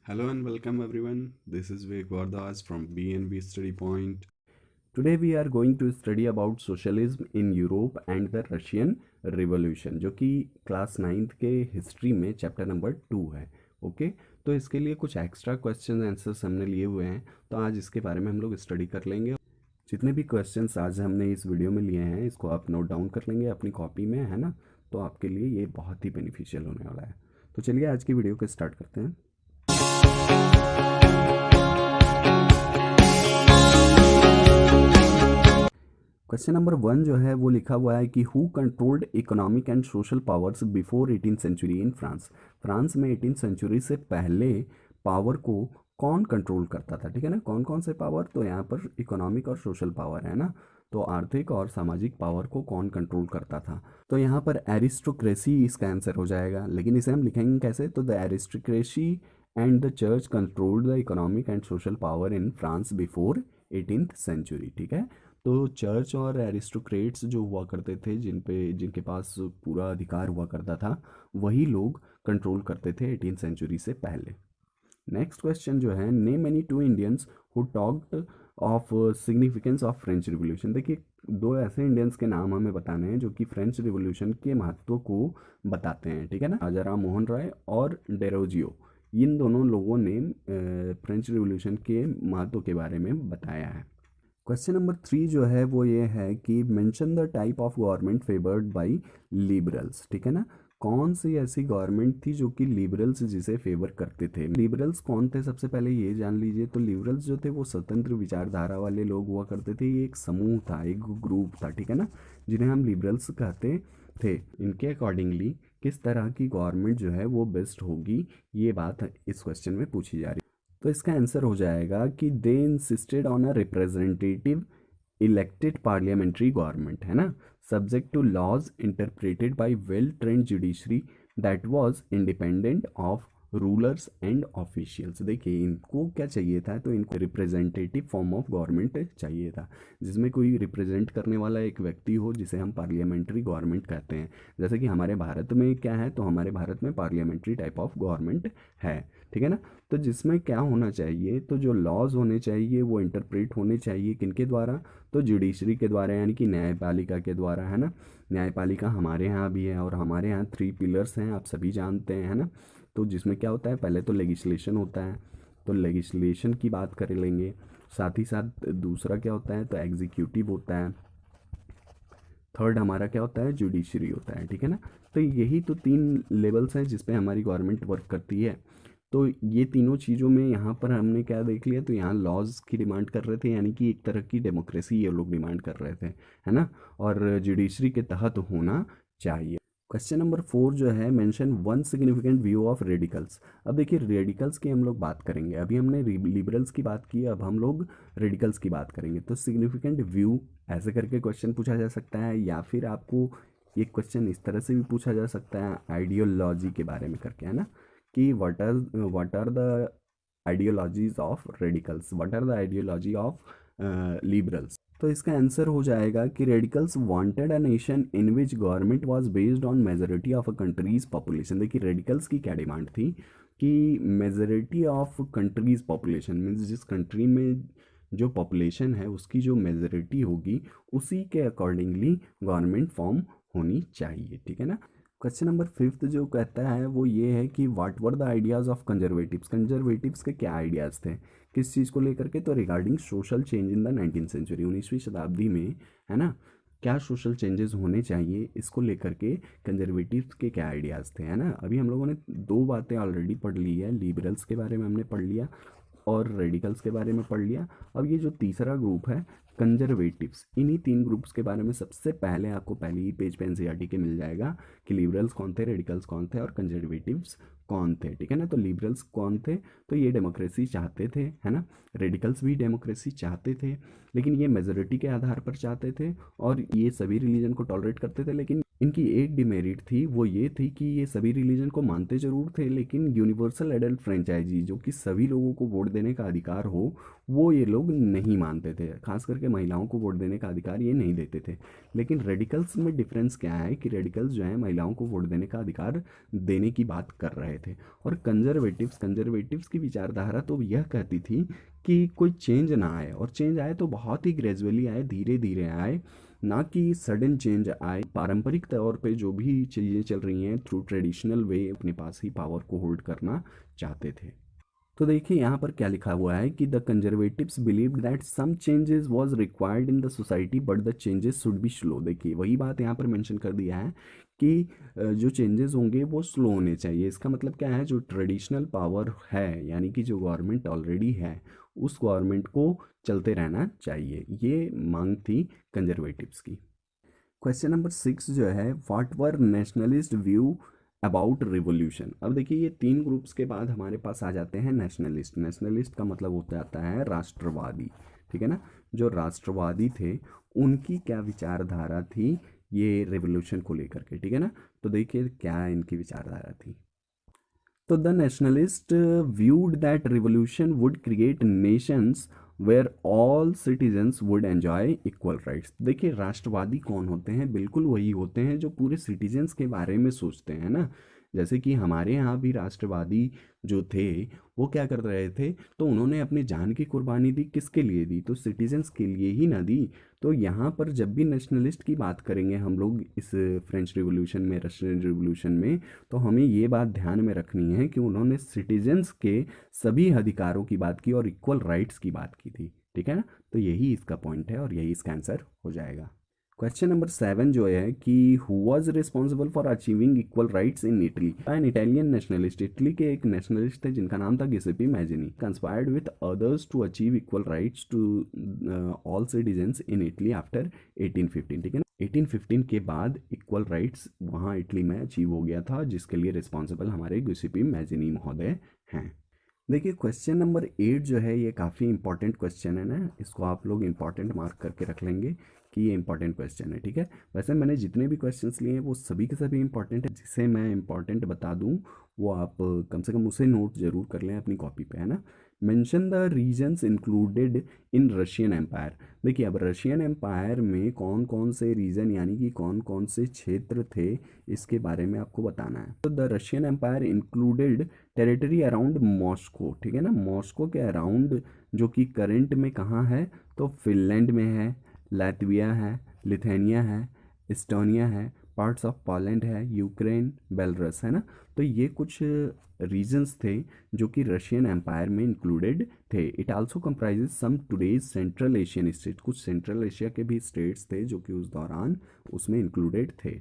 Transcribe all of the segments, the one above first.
Hello and welcome everyone. This is Vivek Vardas from BNB Study Point. Today we are going to study about socialism in Europe and the Russian Revolution, जो कि class 9th के history में chapter number 2 है. Okay तो इसके लिए कुछ extra question answers हमने लिए हुए हैं, तो आज इसके बारे में हम लोग स्टडी कर लेंगे. जितने भी क्वेश्चंस आज हमने इस वीडियो में लिए हैं इसको आप नोट डाउन कर लेंगे अपनी कॉपी में, है ना. तो आपके लिए ये बहुत ही बेनिफिशियल होने वाला है. तो चलिए आज की वीडियो को स्टार्ट करते हैं. क्वेश्चन नंबर 1 जो है वो लिखा हुआ है कि who controlled economic and social powers before 18th century in France. France में 18th सेंचुरी से पहले पावर को कौन कंट्रोल करता था. ठीक है ना, कौन कौन से पावर, तो यहाँ पर इकोनॉमिक और सोशल पावर है ना. तो आर्थिक और सामाजिक पावर को कौन कंट्रोल करता था. तो यहाँ पर एरिस्टोक्रेसी इसका आंसर हो जाएगा, लेकिन इसे हम लिखेंगे कैसे. तो the aristocracy and the church controlled the economic and social power in France before 18th century. ठीक है, तो चर्च और एरिस्टोक्रेट्स जो हुआ करते थे, जिनके पास पूरा अधिकार हुआ करता था, वही लोग कंट्रोल करते थे 18th सेंचुरी से पहले. नेक्स्ट क्वेश्चन जो है, name any two Indians who talked of significance of French revolution. देखिए, दो ऐसे इंडियंस के नाम हमें बताने हैं जो कि फ्रेंच रिवॉल्यूशन के महत्व को बताते हैं. ठीक है ना, राजा राम मोहन राय और डेरोजियो, इन दोनों लोगों ने फ्रेंच रिवॉल्यूशन के महत्व के बारे में बताया है. क्वेश्चन नंबर 3 जो है वो ये है कि mention the type of government favoured by liberals. ठीक है ना, कौन सी ऐसी गवर्नमेंट थी जो कि लिबरल्स जिसे फेवर करते थे. लिबरल्स कौन थे, सबसे पहले ये जान लीजिए. तो लिबरल्स जो थे वो स्वतंत्र विचारधारा वाले लोग हुआ करते थे. ये एक समूह था, एक ग्रुप था. ठीक है ना, जिन्हें हम लिबरल्स कहते थे. इनके अकॉर्डिंगली किस तरह की गवर्नमेंट जो है वो बेस्ट होगी, ये बात इस क्वेश्चन में पूछी जा रही है. तो इसका आंसर हो जाएगा कि they insisted on a representative elected parliamentary government, है ना, subject to laws interpreted by well trained judiciary that was independent of rulers and officials. देखिए, इनको क्या चाहिए था, तो इनको रिप्रेजेंटेटिव फॉर्म ऑफ गवर्नमेंट चाहिए था, जिसमें कोई रिप्रेजेंट करने वाला एक व्यक्ति हो, जिसे हम पार्लियामेंट्री गवर्नमेंट कहते हैं. जैसे कि हमारे भारत में क्या है, तो हमारे भारत में पार्लियामेंट्री टाइप ऑफ गवर्नमेंट है. ठीक है ना, तो जिसमें क्या होना चाहिए, तो जो लॉज होने चाहिए वो इंटरप्रेट होने चाहिए किनके द्वारा, तो जुडिशरी के द्वारा, यानी कि न्यायपालिका के द्वारा, है ना. न्यायपालिका हमारे यहाँ भी है और हमारे यहाँ 3 पिलर्स हैं, आप सभी जानते हैं, है ना. तो जिसमें क्या होता है, पहले तो लेगिस्लेशन होता है, तो लेगिस्लेशन की बात कर लेंगे. साथ ही साथ दूसरा क्या होता है, तो एग्जीक्यूटिव होता है. थर्ड हमारा क्या होता है, जुडिशरी होता है. ठीक है ना, तो यही तो 3 लेवल्स हैं जिस पे हमारी गवर्नमेंट वर्क करती है. तो ये तीनों चीज़ों में यहाँ पर हमने क्या देख लिया, तो यहाँ लॉज की डिमांड कर रहे थे, यानी कि एक तरह की डेमोक्रेसी ये लोग डिमांड कर रहे थे, है ना, और जुडिशरी के तहत होना चाहिए. क्वेश्चन नंबर 4 जो है, mention one significant view of radicals. अब देखिए, रेडिकल्स की हम लोग बात करेंगे. अभी हमने लिबरल्स की बात की, अब हम लोग रेडिकल्स की बात करेंगे. तो सिग्निफिकेंट व्यू ऐसे करके क्वेश्चन पूछा जा सकता है, या फिर आपको ये क्वेश्चन इस तरह से भी पूछा जा सकता है, आइडियोलॉजी के बारे में करके, है ना, कि what are the ideologies of radicals, what are the ideology of liberals. तो इसका आंसर हो जाएगा कि radicals wanted a nation in which government was based on majority of a country's population. देखिए, रेडिकल्स की क्या डिमांड थी कि majority of country's population means जिस कंट्री में जो पॉपुलेशन है उसकी जो मेजोरिटी होगी उसी के अकॉर्डिंगली गवर्नमेंट फॉर्म होनी चाहिए. ठीक है ना. क्वेश्चन नंबर 5 जो कहता है वो ये है कि what were the ideas of conservatives. Conservatives के क्या आइडियाज़ थे, किस चीज़ को लेकर के, तो regarding social change in the 19th century, 19वीं शताब्दी में, है ना, क्या सोशल चेंजेस होने चाहिए, इसको लेकर के कंजर्वेटिव्स के क्या आइडियाज़ थे, है ना. अभी हम लोगों ने 2 बातें ऑलरेडी पढ़ ली है, लिबरल्स के बारे में हमने पढ़ लिया और रेडिकल्स के बारे में पढ़ लिया. अब ये जो तीसरा ग्रुप है, कंजर्वेटिव्स, इन्हीं 3 ग्रुप्स के बारे में सबसे पहले आपको पहले ही पेज पे एनसीईआरटी के मिल जाएगा कि लिबरल्स कौन थे, रेडिकल्स कौन थे और कंजर्वेटिव्स कौन थे. ठीक है ना, तो लिबरल्स कौन थे, तो ये डेमोक्रेसी चाहते थे, है ना. रेडिकल्स भी डेमोक्रेसी चाहते थे, लेकिन ये मेजोरिटी के आधार पर चाहते थे और ये सभी रिलीजन को टॉलरेट करते थे, लेकिन इनकी एक डिमेरिट थी, वो ये थी कि ये सभी रिलीजन को मानते ज़रूर थे, लेकिन यूनिवर्सल एडल्ट फ्रेंचाइजी जो कि सभी लोगों को वोट देने का अधिकार हो, वो ये लोग नहीं मानते थे। खास करके महिलाओं को वोट देने का अधिकार ये नहीं देते थे। लेकिन रेडिकल्स में डिफरेंस क्या है कि रेडिकल्स जो है महिलाओं को वोट देने का अधिकार देने की बात कर रहे थे। और कंजर्वेटिव्स की विचारधारा तो यह कहती थी कि कोई चेंज ना आए, और चेंज आए तो बहुत ही ग्रेजुअली आए, धीरे धीरे आए, ना कि सडन चेंज आए। पारंपरिक तौर पे जो भी चीज़ें चल रही हैं थ्रू ट्रेडिशनल वे अपने पास ही पावर को होल्ड करना चाहते थे। तो देखिए यहाँ पर क्या लिखा हुआ है कि the conservatives believe that some changes was required in the society but the changes should be slow. देखिए वही बात यहाँ पर मेंशन कर दिया है कि जो चेंजेस होंगे वो स्लो होने चाहिए। इसका मतलब क्या है, जो ट्रेडिशनल पावर है यानी कि जो गवर्नमेंट ऑलरेडी है उस गवर्नमेंट को चलते रहना चाहिए, ये मांग थी कंजर्वेटिव्स की। क्वेश्चन नंबर 6 जो है, what were nationalist view about revolution. अब देखिए ये 3 ग्रुप्स के बाद हमारे पास आ जाते हैं नेशनलिस्ट। नेशनलिस्ट का मतलब होता जाता है राष्ट्रवादी, ठीक है ना। जो राष्ट्रवादी थे उनकी क्या विचारधारा थी ये रिवोल्यूशन को लेकर के, ठीक है ना। तो देखिए क्या इनकी विचारधारा थी। तो the nationalist viewed that revolution would create nations where all citizens would enjoy equal rights। देखिए राष्ट्रवादी कौन होते हैं, बिल्कुल वही होते हैं जो पूरे सिटीजन्स के बारे में सोचते हैं ना। जैसे कि हमारे यहाँ भी राष्ट्रवादी जो थे वो क्या कर रहे थे, तो उन्होंने अपनी जान की कुर्बानी दी, किसके लिए दी, तो सिटीजन्स के लिए ही ना दी। तो यहाँ पर जब भी नेशनलिस्ट की बात करेंगे हम लोग इस फ्रेंच रिवॉल्यूशन में, रशियन रिवॉल्यूशन में, तो हमें ये बात ध्यान में रखनी है कि उन्होंने सिटीजन्स के सभी अधिकारों की बात की और इक्वल राइट्स की बात की थी, ठीक है ना। तो यही इसका पॉइंट है और यही इसका आंसर हो जाएगा। क्वेश्चन नंबर 7 जो है कि who was responsible for achieving equal rights in Italy. An Italian nationalist, Italy के एक नेशनलिस्ट थे जिनका नाम था Giuseppe Mazzini, conspired with others to achieve equal rights to all citizens in Italy after 1815, ठीक है ना। 1815 के बाद इक्वल राइट्स वहाँ इटली में अचीव हो गया था, जिसके लिए रिस्पॉन्सिबल हमारे गिसेपी मैजिनी महोदय हैं। देखिए क्वेश्चन नंबर 8 जो है ये काफ़ी इंपॉर्टेंट क्वेश्चन है ना, इसको आप लोग इंपॉर्टेंट मार्क करके रख लेंगे कि ये इंपॉर्टेंट क्वेश्चन है, ठीक है। वैसे मैंने जितने भी क्वेश्चंस लिए हैं वो सभी के सभी इंपॉर्टेंट है। जिसे मैं इंपॉर्टेंट बता दूं वो आप कम से कम उसे नोट जरूर कर लें अपनी कॉपी पे, है ना। Mention the reasons included in Russian empire. देखिए अब रशियन एम्पायर में कौन कौन से रीजन यानी कि कौन कौन से क्षेत्र थे इसके बारे में आपको बताना है। तो the Russian empire included territory around Moscow, ठीक है ना। मॉस्को के अराउंड जो कि करंट में कहाँ है, तो फिनलैंड में है, लातविया है, लिथुआनिया है, इस्टोनिया है, पार्ट्स ऑफ पोलैंड है, यूक्रेन, बेलारूस, है ना। तो ये कुछ रीजन्स थे जो कि रशियन एम्पायर में इंक्लूडेड थे। It also comprises some today's central Asian state, कुछ सेंट्रल एशिया के भी स्टेट्स थे जो कि उस दौरान उसमें इंक्लूडेड थे।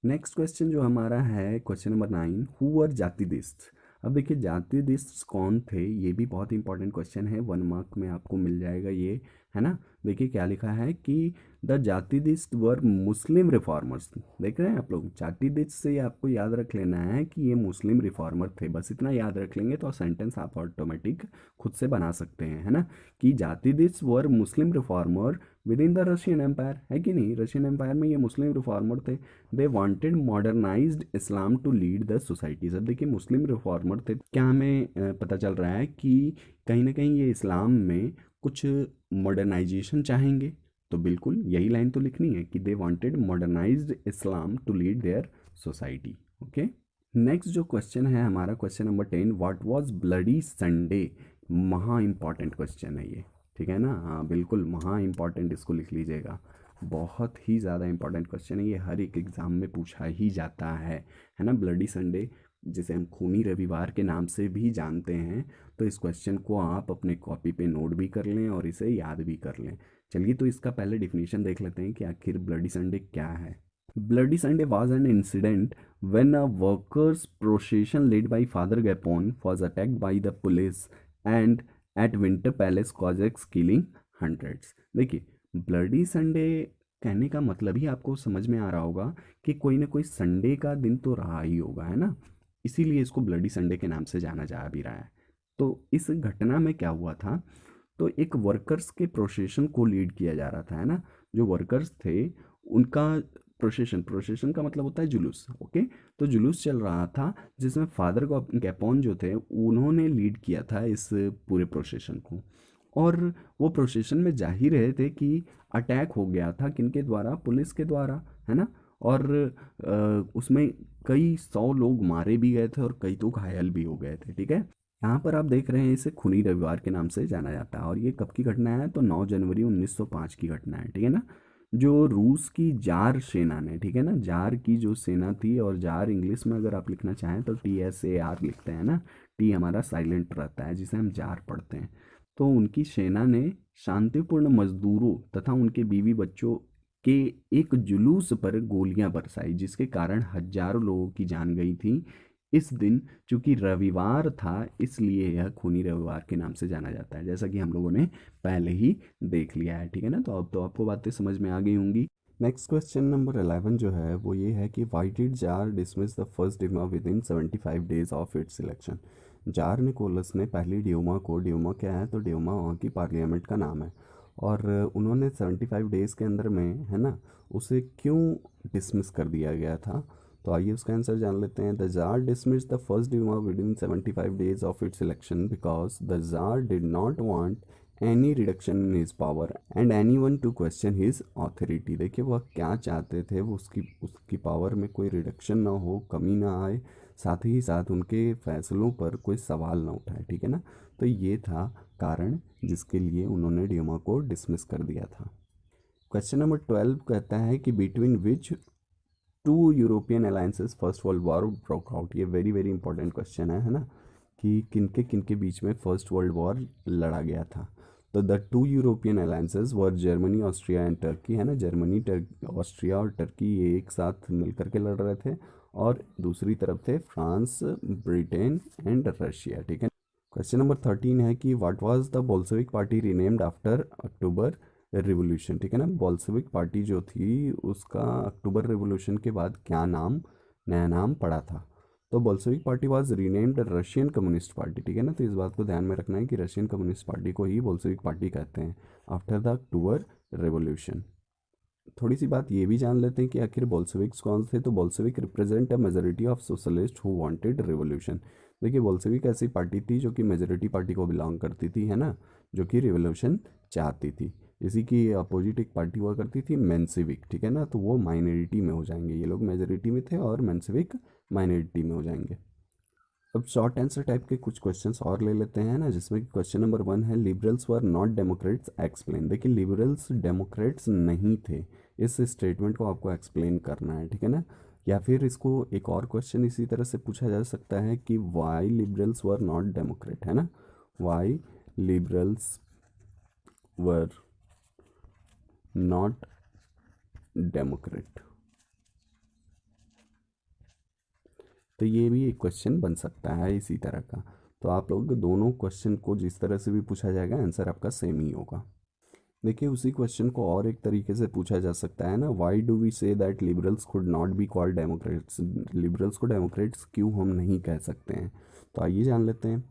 नेक्स्ट क्वेश्चन जो हमारा है क्वेश्चन नंबर 9, हु वर जातिदिस्ट। अब देखिए जातिदिस्ट कौन थे, ये भी बहुत इंपॉर्टेंट क्वेश्चन है, 1 मार्क में आपको मिल जाएगा ये, है ना। देखिए क्या लिखा है कि द जातिदिस्ट वर मुस्लिम रिफॉर्मर्स। देख रहे हैं आप लोग, जातिदिस्ट से आपको याद रख लेना है कि ये मुस्लिम रिफॉर्मर थे, बस इतना याद रख लेंगे तो सेंटेंस आप ऑटोमेटिक खुद से बना सकते हैं, है ना। कि Jadidists were Muslim reformer within the Russian empire, है कि नहीं, रशियन एम्पायर में ये मुस्लिम रिफॉर्मर थे। They wanted modernised Islam to lead the societies. अब देखिए मुस्लिम रिफॉर्मर थे, क्या हमें पता चल रहा है कि कहीं ना कहीं ये इस्लाम में कुछ मॉडर्नाइजेशन चाहेंगे, तो बिल्कुल यही लाइन तो लिखनी है कि they wanted modernised Islam to lead their society. Okay, next जो क्वेश्चन है हमारा question number 10, what was bloody Sunday. महा इंपॉर्टेंट क्वेश्चन है ये, ठीक है ना। हाँ बिल्कुल महा इंपॉर्टेंट, इसको लिख लीजिएगा, बहुत ही ज़्यादा इंपॉर्टेंट क्वेश्चन है ये, हर एक एग्ज़ाम में पूछा ही जाता है ना। ब्लडी संडे जिसे हम खूनी रविवार के नाम से भी जानते हैं, तो इस क्वेश्चन को आप अपने कॉपी पे नोट भी कर लें और इसे याद भी कर लें। चलिए तो इसका पहले डिफिनीशन देख लेते हैं कि आखिर ब्लडी संडे क्या है। Bloody Sunday was an incident when a workers procession led by Father Gapon was attacked by the police and at Winter Palace Cossacks killing hundreds. देखिए ब्लडी संडे कहने का मतलब ही आपको समझ में आ रहा होगा कि कोई ना कोई संडे का दिन तो रहा ही होगा, है ना। इसीलिए इसको ब्लडी संडे के नाम से जाना जा भी रहा है। तो इस घटना में क्या हुआ था, तो एक वर्कर्स के प्रोसेशन को लीड किया जा रहा था, है ना। जो वर्कर्स थे उनका प्रोसेशन, प्रोसेशन का मतलब होता है जुलूस, ओके। तो जुलूस चल रहा था जिसमें फादर गैपोन जो थे उन्होंने लीड किया था इस पूरे प्रोसेशन को। और वो प्रोसेशन में जा ही रहे थे कि अटैक हो गया था किनके द्वारा, पुलिस के द्वारा, है ना। और उसमें कई 100 लोग मारे भी गए थे और कई तो घायल भी हो गए थे, ठीक है। यहाँ पर आप देख रहे हैं इसे खूनी रविवार के नाम से जाना जाता है। और ये कब की घटना है, तो 9 जनवरी 1905 की घटना है, ठीक है ना। जो रूस की जार सेना ने, ठीक है ना, जार की जो सेना थी, और जार इंग्लिश में अगर आप लिखना चाहें तो TSAR लिखते हैं ना, टी हमारा साइलेंट रहता है जिसे हम जार पढ़ते हैं। तो उनकी सेना ने शांतिपूर्ण मजदूरों तथा उनके बीवी बच्चों के एक जुलूस पर गोलियां बरसाई, जिसके कारण हजारों लोगों की जान गई थी। इस दिन चूंकि रविवार था इसलिए यह खूनी रविवार के नाम से जाना जाता है, जैसा कि हम लोगों ने पहले ही देख लिया है, ठीक है ना। तो अब तो आपको बातें समझ में आ गई होंगी। नेक्स्ट क्वेश्चन नंबर 11 जो है वो ये है कि why did tsar dismiss the first Duma within 75 days of its election. Tsar Nicholas ने पहली ड्यूमा को, ड्यूमा क्या है, तो ड्यूमा वहाँ की पार्लियामेंट का नाम है, और उन्होंने 75 डेज़ के अंदर में, है ना, उसे क्यों डिसमिस कर दिया गया था। तो आइए उसका आंसर जान लेते हैं। The tsar dismiss the first Duma within 75 days of its election because the tsar did not want any reduction in his power and anyone to question his authority. देखिए वह क्या चाहते थे, वो उसकी पावर में कोई reduction ना हो, कमी ना आए, साथ ही साथ उनके फैसलों पर कोई सवाल ना उठाए, ठीक है ना। तो ये था कारण जिसके लिए उन्होंने ड्यूमा को डिसमिस कर दिया था। क्वेश्चन नंबर 12 कहता है कि between which two European alliances First World War broke out. ये वेरी वेरी इंपॉर्टेंट क्वेश्चन है ना, कि किनके बीच में फर्स्ट वर्ल्ड वॉर लड़ा गया था। तो the two European alliances were Germany, Austria and Turkey, है ना। जर्मनी, ऑस्ट्रिया और टर्की ये एक साथ मिलकर के लड़ रहे थे, और दूसरी तरफ थे फ्रांस, ब्रिटेन एंड रशिया, ठीक है। क्वेश्चन नंबर 13 है कि what was the Bolshevik party renamed after October revolution, ठीक है ना। बोल्शेविक पार्टी जो थी उसका अक्टूबर रिवोल्यूशन के बाद क्या नाम, नया नाम पड़ा था। तो Bolshevik party was renamed Russian communist party, ठीक है ना। तो इस बात को ध्यान में रखना है कि रशियन कम्युनिस्ट पार्टी को ही बोल्शेविक पार्टी कहते हैं आफ्टर द अक्टूबर रिवोल्यूशन। थोड़ी सी बात ये भी जान लेते हैं कि आखिर बोल्शेविक्स कौन थे। तो Bolshevik represent a majority of socialist who wanted revolution. देखिए बोल्शेविक ऐसी पार्टी थी जो कि मेजोरिटी पार्टी को बिलोंग करती थी, है ना, जो कि रिवोल्यूशन चाहती थी। इसी की अपोजिट एक पार्टी हुआ करती थी मेंशेविक, ठीक है ना। तो वो माइनॉरिटी में हो जाएंगे, ये लोग मेजोरिटी में थे और मेंशेविक माइनॉरिटी में हो जाएंगे। अब शॉर्ट आंसर टाइप के कुछ क्वेश्चंस और ले लेते हैं ना, जिसमें कि क्वेश्चन नंबर 1 है liberals were not Democrats explain. देखिए लिबरल्स डेमोक्रेट्स नहीं थे, इस स्टेटमेंट को आपको एक्सप्लेन करना है, ठीक है ना। या फिर इसको एक और क्वेश्चन इसी तरह से पूछा जा सकता है कि why liberals were not democrat, है ना, why liberals were not democrat. तो ये भी एक क्वेश्चन बन सकता है इसी तरह का। तो आप लोग दोनों क्वेश्चन को जिस तरह से भी पूछा जाएगा आंसर आपका सेम ही होगा। देखिए उसी क्वेश्चन को और एक तरीके से पूछा जा सकता है ना, why do we say that liberals could not be called democrats. Liberals को डेमोक्रेट्स क्यों हम नहीं कह सकते हैं। तो आइए जान लेते हैं।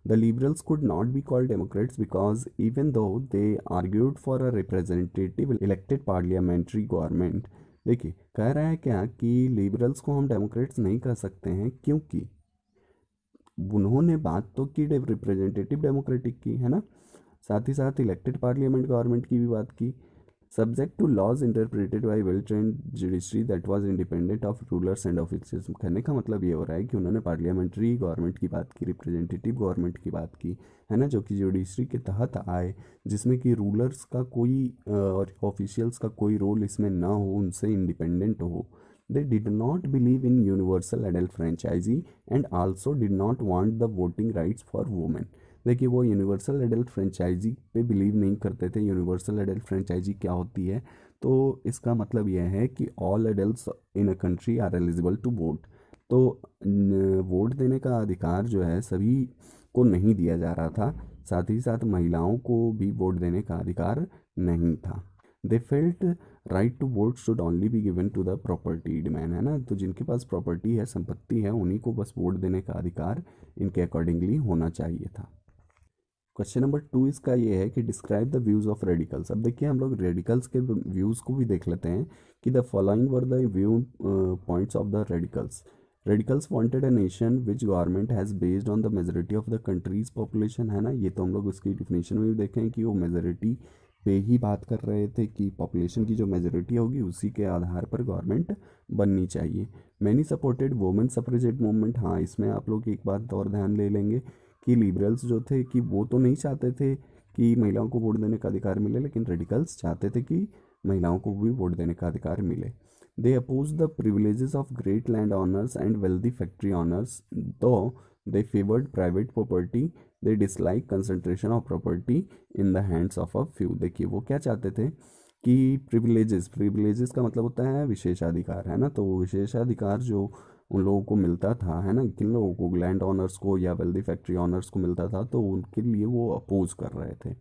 The liberals could not be called Democrats because even though they argued for a representative elected parliamentary government. देखिए कह रहा है क्या कि लिबरल्स को हम डेमोक्रेट्स नहीं कह सकते हैं क्योंकि उन्होंने बात तो की रिप्रेजेंटेटिव डेमोक्रेटिक की, है ना, साथ ही साथ इलेक्टेड पार्लियामेंट गवर्नमेंट की भी बात की, subject to laws interpreted by well trained judiciary that was independent of rulers and officers. कहने का मतलब ये हो रहा है कि उन्होंने पार्लियामेंट्री गवर्नमेंट की बात की, रिप्रेजेंटेटिव गवर्नमेंट की बात की, है ना, जो कि जुडिशरी के तहत आए, जिसमें कि रूलर्स का कोई और ऑफिशियल्स का कोई रोल इसमें ना हो, उनसे इंडिपेंडेंट हो। They did not believe in universal adult franchisee and also did not want the voting rights for women। देखिए वो यूनिवर्सल एडल्ट फ्रेंचाइजी पे बिलीव नहीं करते थे। यूनिवर्सल एडल्ट फ्रेंचाइजी क्या होती है, तो इसका मतलब यह है कि all adults in a country are eligible to vote. तो वोट देने का अधिकार जो है सभी को नहीं दिया जा रहा था, साथ ही साथ महिलाओं को भी वोट देने का अधिकार नहीं था। They felt right to vote should only be given to the property man, है ना। तो जिनके पास प्रॉपर्टी है, संपत्ति है, उन्हीं को बस वोट देने का अधिकार इनके अकॉर्डिंगली होना चाहिए था। क्वेश्चन नंबर 2 इसका ये है कि describe the views of radicals. अब देखिए हम लोग रेडिकल्स के व्यूज़ को भी देख लेते हैं कि the following were the view points of the radicals. Radicals wanted a nation which government has based on the majority of the countries population, है ना। ये तो हम लोग उसकी डिफिनेशन में भी देखें कि वो मेजोरिटी पे ही बात कर रहे थे कि पॉपुलेशन की जो मेजोरिटी होगी उसी के आधार पर गवर्नमेंट बननी चाहिए। Many supported women suffragette movement. हाँ, इसमें आप लोग एक बात और ध्यान ले लेंगे कि लिबरल्स जो थे कि वो तो नहीं चाहते थे कि महिलाओं को वोट देने का अधिकार मिले, लेकिन रेडिकल्स चाहते थे कि महिलाओं को भी वोट देने का अधिकार मिले। They oppose the privileges of great land owners and wealthy factory owners though they favoured private property. They dislike concentration of property in the hands of a few. देखिए वो क्या चाहते थे कि प्रिविलेजेस का मतलब होता है विशेषाधिकार, है ना। तो वो विशेषाधिकार जो उन लोगों को मिलता था, है ना, किन लोगों को, लैंड ऑनर्स को या वेल्दी फैक्ट्री ऑनर्स को मिलता था, तो उनके लिए वो अपोज कर रहे थे।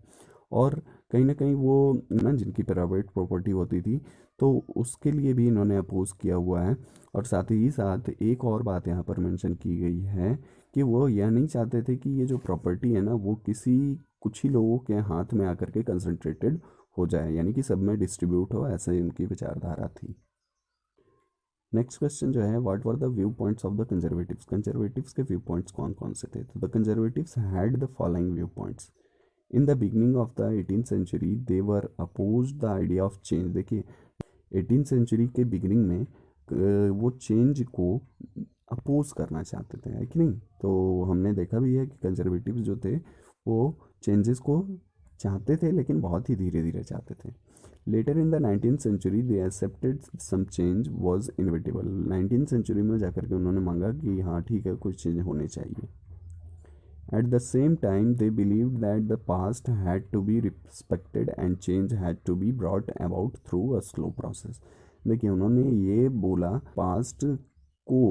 और कहीं ना कहीं वो ना जिनकी प्राइवेट प्रॉपर्टी होती थी तो उसके लिए भी इन्होंने अपोज किया हुआ है। और साथ ही साथ एक और बात यहाँ पर मेंशन की गई है कि वो यह नहीं चाहते थे कि ये जो प्रॉपर्टी है ना वो किसी कुछ ही लोगों के हाथ में आकर के कंसंट्रेटेड हो जाए, यानी कि सब में डिस्ट्रीब्यूट हो, ऐसे ही उनकी विचारधारा थी। नेक्स्ट क्वेश्चन जो है, what were the view points of the conservatives. Conservatives के व्यू पॉइंट्स कौन कौन से थे। तो the conservatives had the following view points. In the beginning of the 18th century they were oppose the idea of change. देखिए 18th century के beginning में वो चेंज को अपोज करना चाहते थे, है कि नहीं। तो हमने देखा भी है कि कंजर्वेटिव्स जो थे वो चेंजेस को चाहते थे, लेकिन बहुत ही धीरे धीरे चाहते थे। Later in the 19th century they accepted some change was inevitable. 19th century में जाकर के उन्होंने मांगा कि हाँ ठीक है, कुछ चेंज होने चाहिए। At the same time, they believed that the past had to be respected and change had to be brought about through a slow process. देखिए उन्होंने ये बोला पास्ट को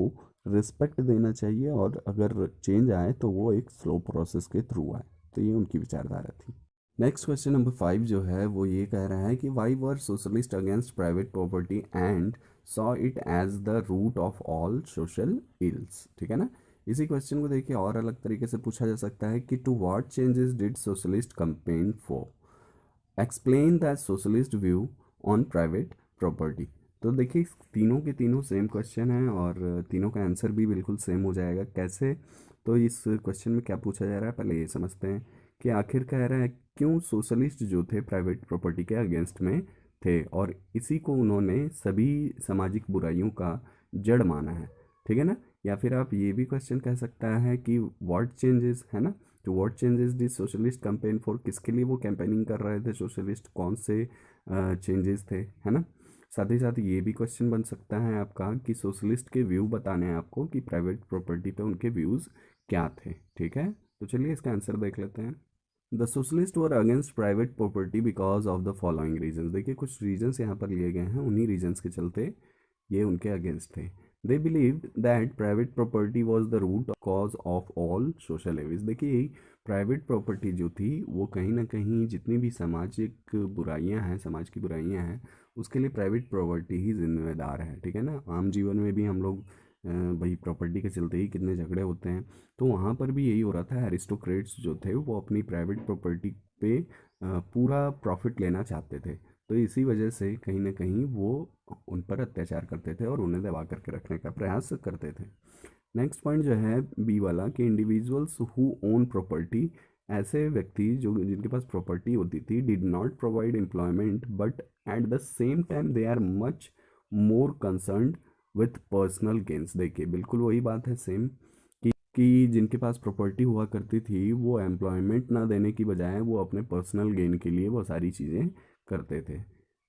रिस्पेक्ट देना चाहिए और अगर चेंज आए तो वो एक स्लो प्रोसेस के थ्रू आए। तो ये उनकी विचारधारा थी। नेक्स्ट क्वेश्चन नंबर 5 जो है वो ये कह रहा है कि why were socialist against private property and saw it as the root of all social ills. ठीक है ना। इसी क्वेश्चन को देखिए और अलग तरीके से पूछा जा सकता है कि to what changes did socialist campaign for. Explain the socialist view on private property. तो देखिए तीनों के तीनों सेम क्वेश्चन हैं और तीनों का आंसर भी बिल्कुल सेम हो जाएगा। कैसे, तो इस क्वेश्चन में क्या पूछा जा रहा है पहले ये समझते हैं कि आखिर कह रहा है क्यों सोशलिस्ट जो थे प्राइवेट प्रॉपर्टी के अगेंस्ट में थे, और इसी को उन्होंने सभी सामाजिक बुराइयों का जड़ माना है। ठीक है ना। या फिर आप ये भी क्वेश्चन कह सकता है कि व्हाट चेंजेस, है ना, तो what changes did socialist campaign for, किसके लिए वो कैंपेनिंग कर रहे थे सोशलिस्ट, कौन से चेंजेस थे, है ना। साथ ही साथ ये भी क्वेश्चन बन सकता है आपका कि सोशलिस्ट के व्यू बताने हैं आपको कि प्राइवेट प्रॉपर्टी पे उनके व्यूज़ क्या थे। ठीक है, तो चलिए इसका आंसर देख लेते हैं। The socialist were against private property because of the following reason. देखिए कुछ रीजन्स यहाँ पर लिए गए हैं, उन्हीं रीजन्स के चलते ये उनके अगेंस्ट थे। They believed that private property was the root cause of all social evils. देखिए प्राइवेट प्रॉपर्टी जो थी वो कहीं ना कहीं जितनी भी सामाजिक बुराइयां हैं, समाज की बुराइयां हैं, उसके लिए प्राइवेट प्रॉपर्टी ही जिम्मेदार है। ठीक है ना। आम जीवन में भी हम लोग भाई प्रॉपर्टी के चलते ही कितने झगड़े होते हैं, तो वहाँ पर भी यही हो रहा था। एरिस्टोक्रेट्स जो थे वो अपनी प्राइवेट प्रॉपर्टी पे पूरा प्रॉफिट लेना चाहते थे, तो इसी वजह से कहीं ना कहीं वो उन पर अत्याचार करते थे और उन्हें दबा करके रखने का प्रयास करते थे। नेक्स्ट पॉइंट जो है बी वाला कि इंडिविजुअल्स हु ओन प्रॉपर्टी, ऐसे व्यक्ति जो जिनके पास प्रॉपर्टी होती थी, did not provide employment but at the same time they are much more concerned with personal gains. देखिए बिल्कुल वही बात है सेम कि जिनके पास प्रॉपर्टी हुआ करती थी वो एम्प्लॉयमेंट ना देने की बजाय वो अपने पर्सनल गेन के लिए वो सारी चीज़ें करते थे।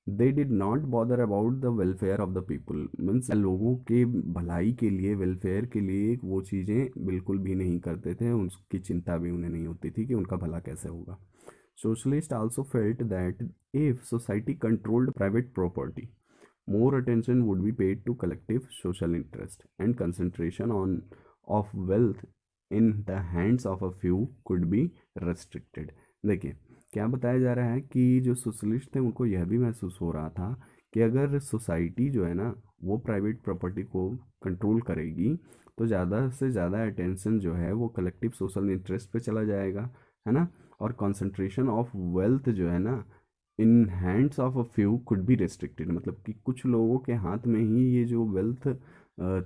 दे did not bother about the welfare of the people, means लोगों के भलाई के लिए, वेलफेयर के लिए वो चीज़ें बिल्कुल भी नहीं करते थे, उसकी चिंता भी उन्हें नहीं होती थी कि उनका भला कैसे होगा। Socialist also felt that if society controlled private property more attention would be paid to collective social interest and concentration on of wealth in the hands of a few could be restricted। देखिए क्या बताया जा रहा है कि जो socialist थे उनको यह भी महसूस हो रहा था कि अगर सोसाइटी जो है ना वो प्राइवेट प्रॉपर्टी को कंट्रोल करेगी तो ज़्यादा से ज़्यादा अटेंशन जो है वो कलेक्टिव सोशल इंटरेस्ट पे चला जाएगा, है ना। और कंसंट्रेशन ऑफ वेल्थ जो है ना in hands of a few could be restricted, मतलब कि कुछ लोगों के हाथ में ही ये जो वेल्थ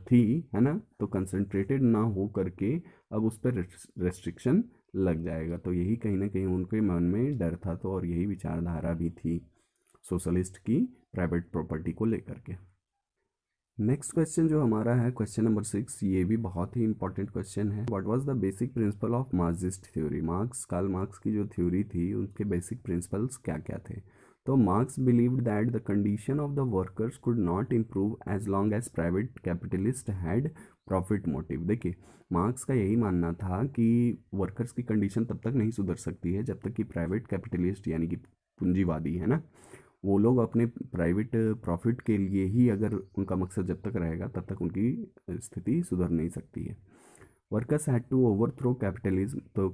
थी, है ना, तो कंसंट्रेटेड ना हो करके अब उस पर रेस्ट्रिक्शन लग जाएगा। तो यही कहीं ना कहीं उनके मन में डर था, तो और यही विचारधारा भी थी सोशलिस्ट की प्राइवेट प्रॉपर्टी को लेकर के। नेक्स्ट क्वेश्चन जो हमारा है क्वेश्चन नंबर 6, ये भी बहुत ही इंपॉर्टेंट क्वेश्चन है। What was the basic principle of Marxist theory? Karl Marx की जो थ्योरी थी उनके बेसिक प्रिंसिपल्स क्या क्या थे? तो Marx believed that the condition of the workers could not improve as long as private capitalist had profit motive. देखिए, Marx का यही मानना था कि वर्कर्स की कंडीशन तब तक नहीं सुधर सकती है जब तक कि प्राइवेट कैपिटलिस्ट यानी कि पूंजीवादी, है ना, वो लोग अपने प्राइवेट प्रॉफिट के लिए ही अगर उनका मकसद जब तक रहेगा तब तक उनकी स्थिति सुधर नहीं सकती है। Workers had to overthrow capitalism, तो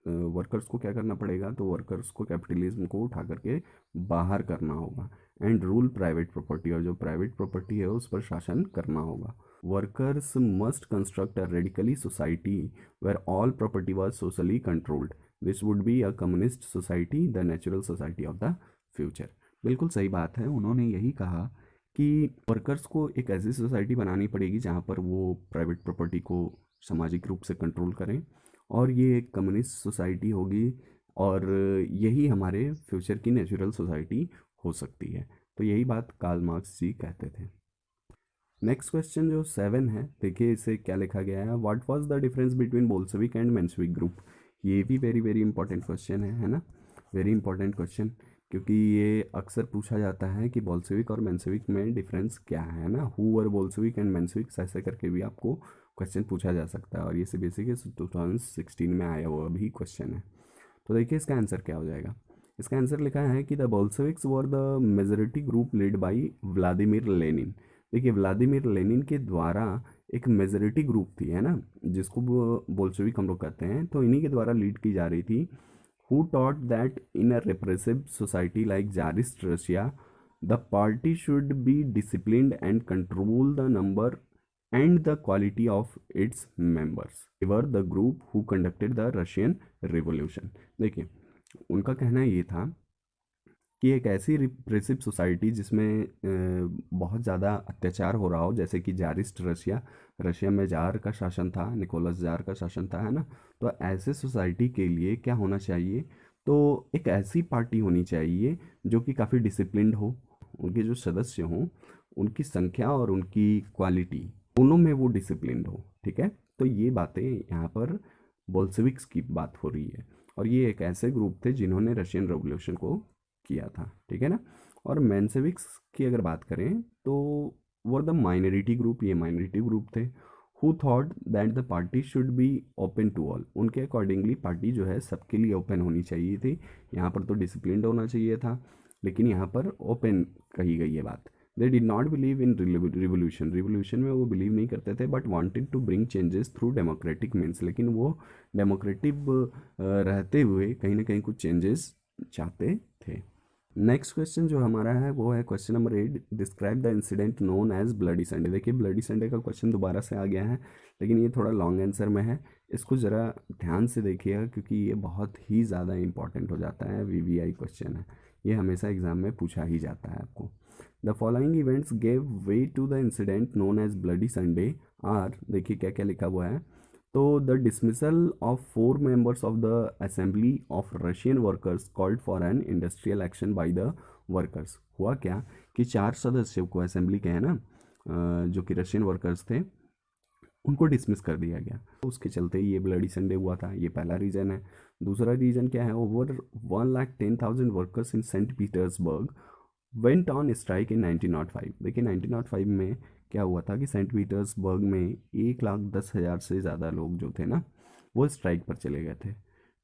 वर्कर्स को क्या करना पड़ेगा? तो वर्कर्स को कैपिटलिज्म को उठा करके बाहर करना होगा। एंड रूल प्राइवेट प्रॉपर्टी, और जो प्राइवेट प्रॉपर्टी है उस पर शासन करना होगा। Workers must construct a radically society where all property was socially controlled. This would be a communist society, the natural society of the future. बिल्कुल सही बात है, उन्होंने यही कहा कि वर्कर्स को एक ऐसी सोसाइटी बनानी पड़ेगी जहाँ पर वो प्राइवेट प्रॉपर्टी को सामाजिक रूप से कंट्रोल करें, और ये एक कम्युनिस्ट सोसाइटी होगी, और यही हमारे फ्यूचर की नेचुरल सोसाइटी हो सकती है। तो यही बात कार्ल मार्क्स जी कहते थे। नेक्स्ट क्वेश्चन जो 7 है, देखिए इसे क्या लिखा गया है। What was the difference between Bolshevik and Menshevik group? ये भी वेरी वेरी इंपॉर्टेंट क्वेश्चन है ना, वेरी इंपॉर्टेंट क्वेश्चन, क्योंकि ये अक्सर पूछा जाता है कि बोल्शेविक और मेंशेविक में डिफरेंस क्या है ना। Who were Bolshevik and Menshevik, ऐसे करके भी आपको क्वेश्चन पूछा जा सकता है, और ये बेसिक 2016 में आया हुआ भी क्वेश्चन है। तो देखिए इसका आंसर क्या हो जाएगा। इसका आंसर लिखा है कि the Bolsheviks were the majority group lead by Vladimir Lenin. देखिए, व्लादिमीर लेनिन के द्वारा एक मेजॉरिटी ग्रुप थी, है ना, जिसको बोल्शेविक हम लोग कहते हैं, तो इन्हीं के द्वारा लीड की जा रही थी। Who thought that in a repressive society like Tsarist Russia the party should be disciplined and control the number and the quality of its members. They were the group who conducted the Russian Revolution. देखिए, उनका कहना ये था कि एक ऐसी repressive society जिसमें बहुत ज़्यादा अत्याचार हो रहा हो, जैसे कि जारिस्ट रशिया, रशिया में जार का शासन था, निकोलस जार का शासन था, है ना। तो ऐसे सोसाइटी के लिए क्या होना चाहिए? तो एक ऐसी पार्टी होनी चाहिए जो कि काफ़ी डिसिप्लिन्ड हो, उनके जो सदस्य हों उनकी संख्या और उनकी क्वालिटी दोनों में वो डिसिप्लिन्ड हो, ठीक है। तो ये बातें यहाँ पर बोल्शेविक्स की बात हो रही है, और ये एक ऐसे ग्रुप थे जिन्होंने रशियन रेवोल्यूशन को किया था, ठीक है ना। और मेंशेविक्स की अगर बात करें तो वर द माइनॉरिटी ग्रुप, ये माइनॉरिटी ग्रुप थे। Who thought that the party should be open to all, उनके अकॉर्डिंगली पार्टी जो है सबके लिए ओपन होनी चाहिए थी। यहाँ पर तो डिसिप्लिन्ड होना चाहिए था, लेकिन यहाँ पर ओपन कही गई है बात। They did not believe in revolution, revolution में वो बिलीव नहीं करते थे, but wanted to bring changes through democratic means, लेकिन वो डेमोक्रेटिक रहते हुए कहीं ना कहीं कुछ चेंजेस चाहते थे। नेक्स्ट क्वेश्चन जो हमारा है वो है question number 8, describe the incident known as Bloody Sunday. देखिए, ब्लडी संडे का क्वेश्चन दोबारा से आ गया है, लेकिन ये थोड़ा लॉन्ग आंसर में है, इसको ज़रा ध्यान से देखिएगा क्योंकि ये बहुत ही ज़्यादा इंपॉर्टेंट हो जाता है, वीवीआई क्वेश्चन है, ये हमेशा एग्जाम में पूछा ही जाता है आपको। The following events gave way to the incident known as Bloody Sunday are, देखिए क्या क्या लिखा हुआ है। तो the dismissal of 4 members of the assembly of Russian workers called for an industrial action by the workers. हुआ क्या कि 4 सदस्यों को असेंबली के, है ना, जो कि रशियन वर्कर्स थे, उनको डिसमिस कर दिया गया। तो उसके चलते ये ब्लडी संडे हुआ था, ये पहला रीज़न है। दूसरा रीज़न क्या है? Over 1,10,000 workers in Saint Petersburg went on strike in 1905। देखिए 1905 में क्या हुआ था कि सेंट पीटर्सबर्ग में 1,10,000 से ज़्यादा लोग जो थे ना वो स्ट्राइक पर चले गए थे।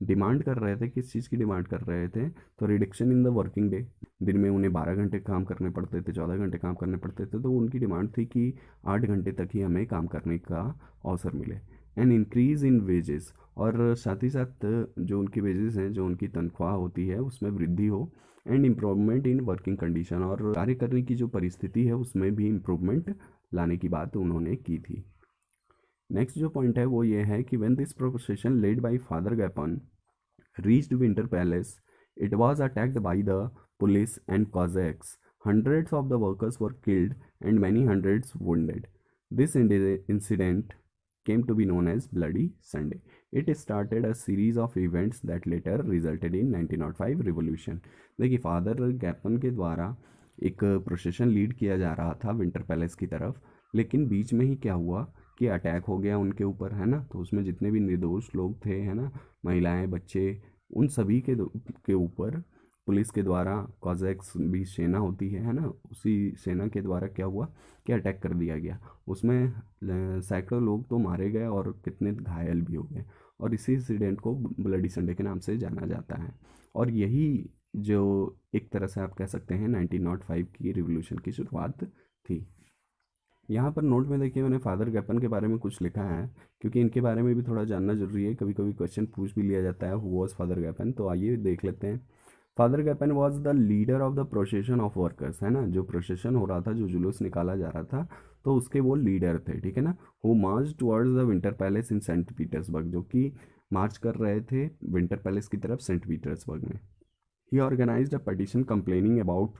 डिमांड कर रहे थे, किस चीज़ की डिमांड कर रहे थे? तो reduction in the working day, दिन में उन्हें 12 घंटे काम करने पड़ते थे, 14 घंटे काम करने पड़ते थे, तो उनकी डिमांड थी कि 8 घंटे तक ही हमें काम करने का अवसर मिले। एंड इंक्रीज़ इन वेजेस, और साथ ही साथ जो उनकी वेजेस हैं, जो उनकी तनख्वाह होती है उसमें वृद्धि हो। And improvement in working condition, और कार्य करने की जो परिस्थिति है उसमें भी इम्प्रूवमेंट लाने की बात उन्होंने की थी। नेक्स्ट जो पॉइंट है वो ये है कि when this proposition led by Father Gapon reached Winter Palace, it was attacked by the police and Cossacks. Hundreds of the workers were killed and many hundreds wounded. This incident came to be known as Bloody Sunday. It started a series of events that later resulted in 1905 revolution. देखिए father गैपन के द्वारा एक procession lead किया जा रहा था winter palace की तरफ, लेकिन बीच में ही क्या हुआ कि अटैक हो गया उनके ऊपर, है ना। तो उसमें जितने भी निर्दोष लोग थे, है ना, महिलाएं, बच्चे, उन सभी के ऊपर पुलिस के द्वारा, कॉजेक्स भी सेना होती है ना, उसी सेना के द्वारा क्या हुआ कि अटैक कर दिया गया। उसमें सैकड़ों लोग तो मारे गए और कितने घायल भी हो गए, और इसी इंसिडेंट को ब्लडी संडे के नाम से जाना जाता है। और यही जो एक तरह से आप कह सकते हैं 1905 की रिवॉल्यूशन की शुरुआत थी। यहाँ पर नोट में देखिए मैंने फादर गैपन के बारे में कुछ लिखा है, क्योंकि इनके बारे में भी थोड़ा जानना जरूरी है। कभी कभी क्वेश्चन पूछ भी लिया जाता है हु वॉज फादर गैपन, तो आइए देख लेते हैं। Father Gapon was the leader of the procession of workers, है ना, जो प्रोसेशन हो रहा था, जो जुलूस निकाला जा रहा था, तो उसके वो लीडर थे, ठीक है ना। Who march towards the Winter Palace in Saint Petersburg, जो कि मार्च कर रहे थे विंटर पैलेस की तरफ सेंट पीटर्सबर्ग में। He organised a petition complaining about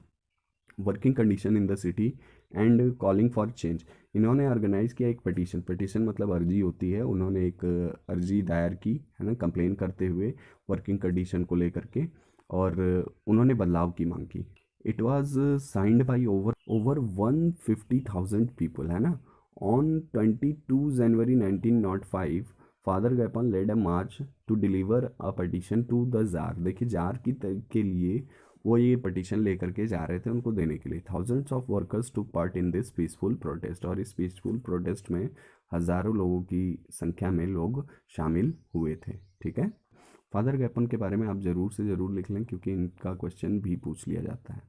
working condition in the city and calling for change. इन्होंने ऑर्गेनाइज किया एक पटिशन, पटिशन मतलब अर्जी होती है, उन्होंने एक अर्जी दायर की, है ना, कंप्लेन करते हुए वर्किंग कंडीशन को लेकर के, और उन्होंने बदलाव की मांग की। It was signed by over 150,000 people, है ना। On 22 January 1905 Father Gapon led a march to deliver a petition to the tsar. देखिए जार के लिए वो ये पटिशन लेकर के जा रहे थे उनको देने के लिए। Thousands of workers took part in this peaceful protest, और इस पीसफुल प्रोटेस्ट में हज़ारों लोगों की संख्या में लोग शामिल हुए थे, ठीक है। फादर गैपन के बारे में आप ज़रूर से ज़रूर लिख लें, क्योंकि इनका क्वेश्चन भी पूछ लिया जाता है।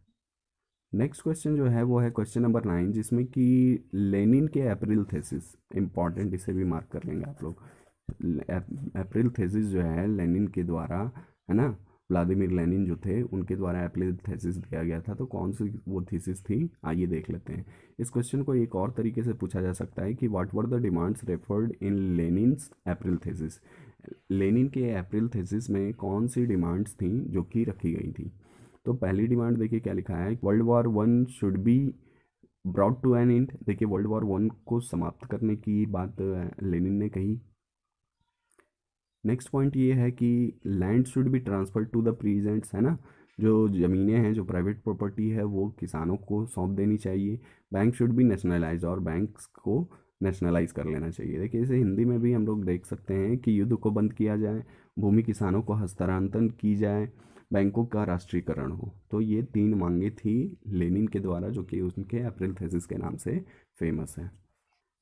नेक्स्ट क्वेश्चन जो है वो है क्वेश्चन नंबर 9, जिसमें कि लेनिन के अप्रैल थेसिस, इंपॉर्टेंट, इसे भी मार्क कर लेंगे आप लोग। अप्रैल थेसिस जो है लेनिन के द्वारा, है ना, व्लादिमीर लेनिन जो थे उनके द्वारा अप्रैल थेसिस दिया गया था। तो कौन सी वो थीसिस थी, आइए देख लेते हैं। इस क्वेश्चन को एक और तरीके से पूछा जा सकता है कि what were the demands referred in लेनिन्स April thesis. Lenin के अप्रैल थेसिस में कौन सी डिमांड्स थी जो कि रखी गई थी। तो पहली डिमांड देखिए क्या लिखा है, World War 1 should be brought to an end. देखिए वर्ल्ड वॉर 1 को समाप्त करने की बात लेनिन ने कही। नेक्स्ट पॉइंट ये है कि land should be transfer to the peasants, है ना, जो ज़मीनें हैं, जो प्राइवेट प्रॉपर्टी है, वो किसानों को सौंप देनी चाहिए। बैंक शुड बी नेशनलाइज, और बैंक्स को नेशनलाइज कर लेना चाहिए। देखिए इसे हिंदी में भी हम लोग देख सकते हैं कि युद्ध को बंद किया जाए, भूमि किसानों को हस्तांतरण की जाए, बैंकों का राष्ट्रीयकरण हो। तो ये 3 मांगे थी लेनिन के द्वारा, जो कि उनके अप्रैल थेसिस के नाम से फेमस है।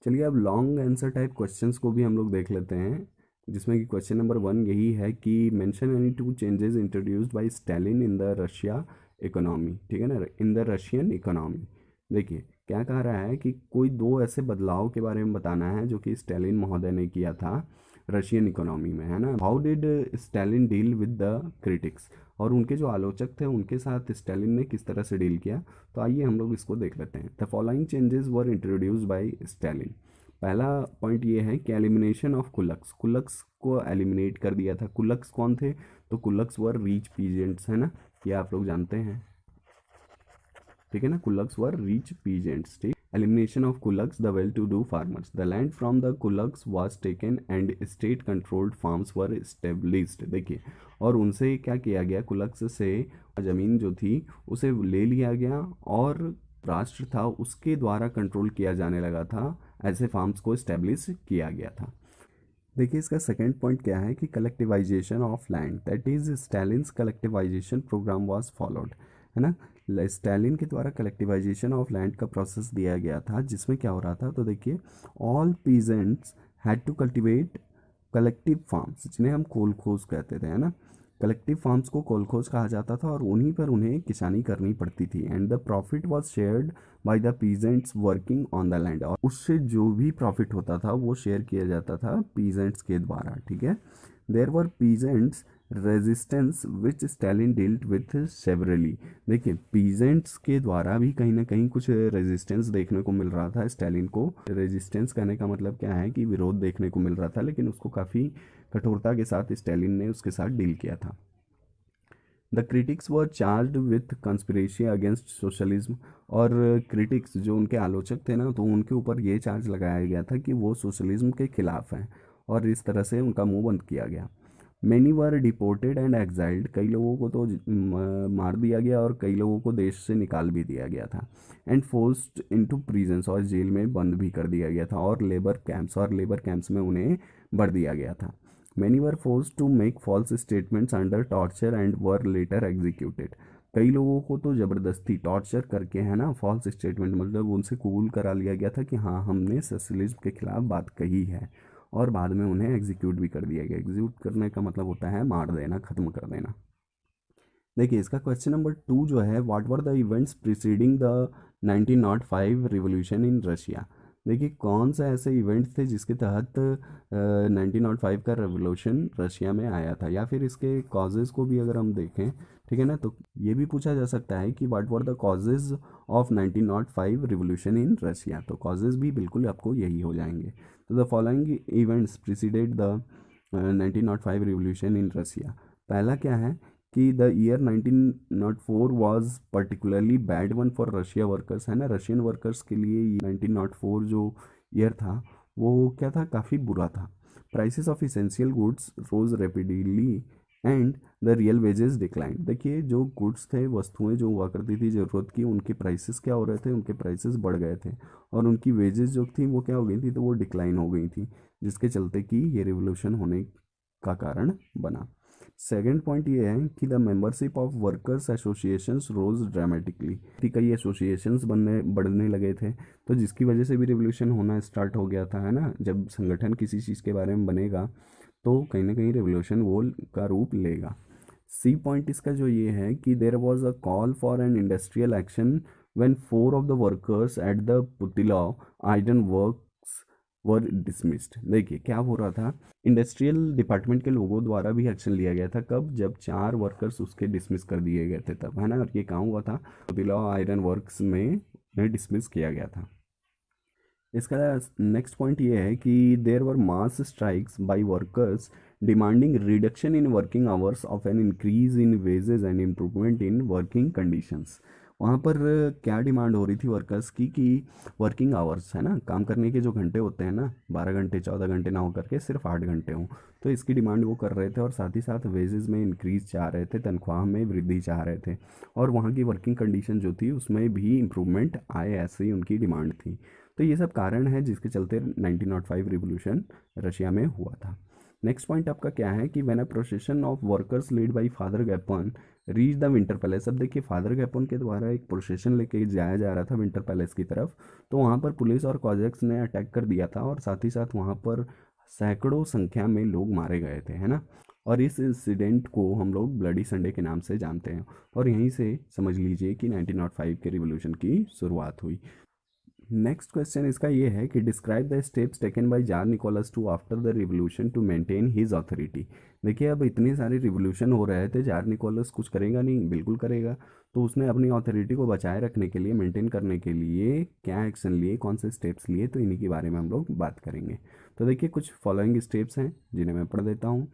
चलिए अब लॉन्ग आंसर टाइप क्वेश्चंस को भी हम लोग देख लेते हैं, जिसमें कि क्वेश्चन नंबर 1 यही है कि mention any 2 changes introduced by Stalin in the Russia economy, ठीक है ना, इन द रशियन इकोनॉमी। देखिए क्या कह रहा है कि कोई 2 ऐसे बदलाव के बारे में बताना है जो कि स्टालिन महोदय ने किया था रशियन इकोनॉमी में, है ना। How did Stalin deal with the critics, और उनके जो आलोचक थे उनके साथ स्टालिन ने किस तरह से डील किया। तो आइए हम लोग इसको देख लेते हैं। The following changes were introduced by Stalin. पहला पॉइंट ये है कि एलिमिनेशन ऑफ कुलक्स, कुलक्स को एलिमिनेट कर दिया था। कुलक्स कौन थे, तो कुलक्स वर रिच पीजेंट्स, है ना, ये आप लोग जानते हैं, ठीक है ना। कुलक्स वर रिच पीजेंट्स, ठीक। Elimination of kulaks the well to do farmers, the land from the kulaks was taken and state controlled farms were established. देखिए और उनसे क्या किया गया, कुलक्स से ज़मीन जो थी उसे ले लिया गया, और राष्ट्र था उसके द्वारा कंट्रोल किया जाने लगा था, ऐसे फार्म्स को इस्टेब्लिश किया गया था। देखिए इसका सेकंड पॉइंट क्या है कि collectivisation of land, that is Stalin's collectivisation programme was followed, है ना। स्टालिन के द्वारा कलेक्टिवाइजेशन ऑफ लैंड का प्रोसेस दिया गया था, जिसमें क्या हो रहा था, तो देखिए all peasants had to cultivate collective farms, जिन्हें हम कोलखोज कहते थे, है ना। कलेक्टिव फार्म्स को कोलखोज कहा जाता था, और उन्हीं पर उन्हें किसानी करनी पड़ती थी। And the profit was shared by the peasants working on the land, और उससे जो भी प्रॉफिट होता था वो शेयर किया जाता था पीजेंट्स के द्वारा, ठीक है। There were peasants resistance which Stalin dealt with severely. देखिए पीजेंट्स के द्वारा भी कहीं ना कहीं कुछ रेजिस्टेंस देखने को मिल रहा था स्टालिन को। रेजिस्टेंस कहने का मतलब क्या है कि विरोध देखने को मिल रहा था, लेकिन उसको काफ़ी कठोरता के साथ स्टालिन ने उसके साथ डील किया था। The critics were charged with conspiracy against socialism, और क्रिटिक्स जो उनके आलोचक थे ना, तो उनके ऊपर ये चार्ज लगाया गया था कि वो सोशलिज्म के खिलाफ हैं, और इस तरह से उनका मुंह बंद किया गया। Many were deported and exiled, कई लोगों को तो मार दिया गया और कई लोगों को देश से निकाल भी दिया गया था। एंड फोर्स्ड इनटू प्रिजन्स, और जेल में बंद भी कर दिया गया था, और लेबर कैंप्स में उन्हें भर दिया गया था। Many were forced to make false statements under torture and were later executed, कई लोगों को तो ज़बरदस्ती टॉर्चर करके, है ना, फॉल्स स्टेटमेंट मतलब उनसे कबूल करा लिया गया था कि हाँ हमने सोशलिज्म के खिलाफ बात कही है, और बाद में उन्हें एग्जीक्यूट भी कर दिया गया। एग्जीक्यूट करने का मतलब होता है मार देना, ख़त्म कर देना। देखिए इसका क्वेश्चन नंबर 2 जो है, what were the events preceding the 1905 revolution in Russia. देखिए कौन सा ऐसे इवेंट्स थे जिसके तहत 1905 का रेवोल्यूशन रशिया में आया था, या फिर इसके कॉजेज़ को भी अगर हम देखें, ठीक है ना, तो ये भी पूछा जा सकता है कि what were the causes of 1905 revolution in Russia. तो कॉजेज़ भी बिल्कुल आपको यही हो जाएंगे। तो the following events preceded the 1905 revolution in Russia. पहला क्या है कि the year 1904 was particularly bad one for Russia workers, है ना, रशियन वर्कर्स के लिए 1904 जो ईयर था वो क्या था, काफ़ी बुरा था। Prices of essential goods rose rapidly and the real wages decline. देखिए जो गुड्स थे, वस्तुएं जो हुआ करती थी ज़रूरत की, उनके प्राइसेस क्या हो रहे थे, उनके प्राइसेस बढ़ गए थे, और उनकी वेजेस जो थी वो क्या हो गई थी, तो वो डिक्लाइन हो गई थी, जिसके चलते कि ये रिवोल्यूशन होने का कारण बना। सेकेंड पॉइंट ये है कि the membership of workers associations rose dramatically, कई एसोसिएशंस बढ़ने लगे थे, तो जिसकी वजह से भी रिवोल्यूशन होना स्टार्ट हो गया था, है ना। जब संगठन किसी चीज़ के बारे में बनेगा तो कहीं ना कहीं रिवोल्यूशन वो का रूप लेगा। सी पॉइंट इसका जो ये है कि there was a call for an industrial action when 4 of the workers at the Putilov iron works were dismissed. देखिए क्या हो रहा था, इंडस्ट्रियल डिपार्टमेंट के लोगों द्वारा भी एक्शन लिया गया था। कब? जब 4 वर्कर्स उसके डिसमिस कर दिए गए थे तब, है ना। और ये कहाँ हुआ था? पुतिलाव आयरन वर्क्स में उन्हें डिसमिस किया गया था। इसका नेक्स्ट पॉइंट ये है कि there were mass strikes by workers demanding reduction in working hours of an increase in wages and improvement in working conditions. वहाँ पर क्या डिमांड हो रही थी वर्कर्स की कि वर्किंग आवर्स, है ना, काम करने के जो घंटे होते हैं ना, 12 घंटे 14 घंटे ना हो करके सिर्फ 8 घंटे हों, तो इसकी डिमांड वो कर रहे थे। और साथ ही साथ वेजेस में इंक्रीज चाह रहे थे, तनख्वाह में वृद्धि चाह रहे थे, और वहाँ की वर्किंग कंडीशन जो थी उसमें भी इम्प्रूवमेंट आए, ऐसे ही उनकी डिमांड थी। तो ये सब कारण है जिसके चलते 1905 रिवोल्यूशन रशिया में हुआ था। नेक्स्ट पॉइंट आपका क्या है कि when a procession of workers lead by Father Gapon reach the Winter Palace. अब देखिए फादर गैपन के द्वारा एक प्रोसेशन लेके जाया जा रहा था विंटर पैलेस की तरफ, तो वहाँ पर पुलिस और कॉजेक्स ने अटैक कर दिया था, और साथ ही साथ वहाँ पर सैकड़ों संख्या में लोग मारे गए थे, है ना। और इस इंसिडेंट को हम लोग ब्लडी संडे के नाम से जानते हैं, और यहीं से समझ लीजिए कि 1905 के रिवोल्यूशन की शुरुआत हुई। नेक्स्ट क्वेश्चन इसका ये है कि describe the steps taken by Tsar Nicholas two after the revolution to maintain his authority. देखिए अब इतने सारे रिवोल्यूशन हो रहे थे, जार निकोलस कुछ करेगा नहीं? बिल्कुल करेगा। तो उसने अपनी अथॉरिटी को बचाए रखने के लिए, मेंटेन करने के लिए क्या एक्शन लिए, कौन से स्टेप्स लिए, तो इन्हीं के बारे में हम लोग बात करेंगे। तो देखिए कुछ फॉलोइंग स्टेप्स हैं जिन्हें मैं पढ़ देता हूँ।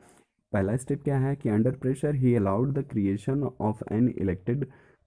पहला स्टेप क्या है कि under pressure he allowed the creation of an elected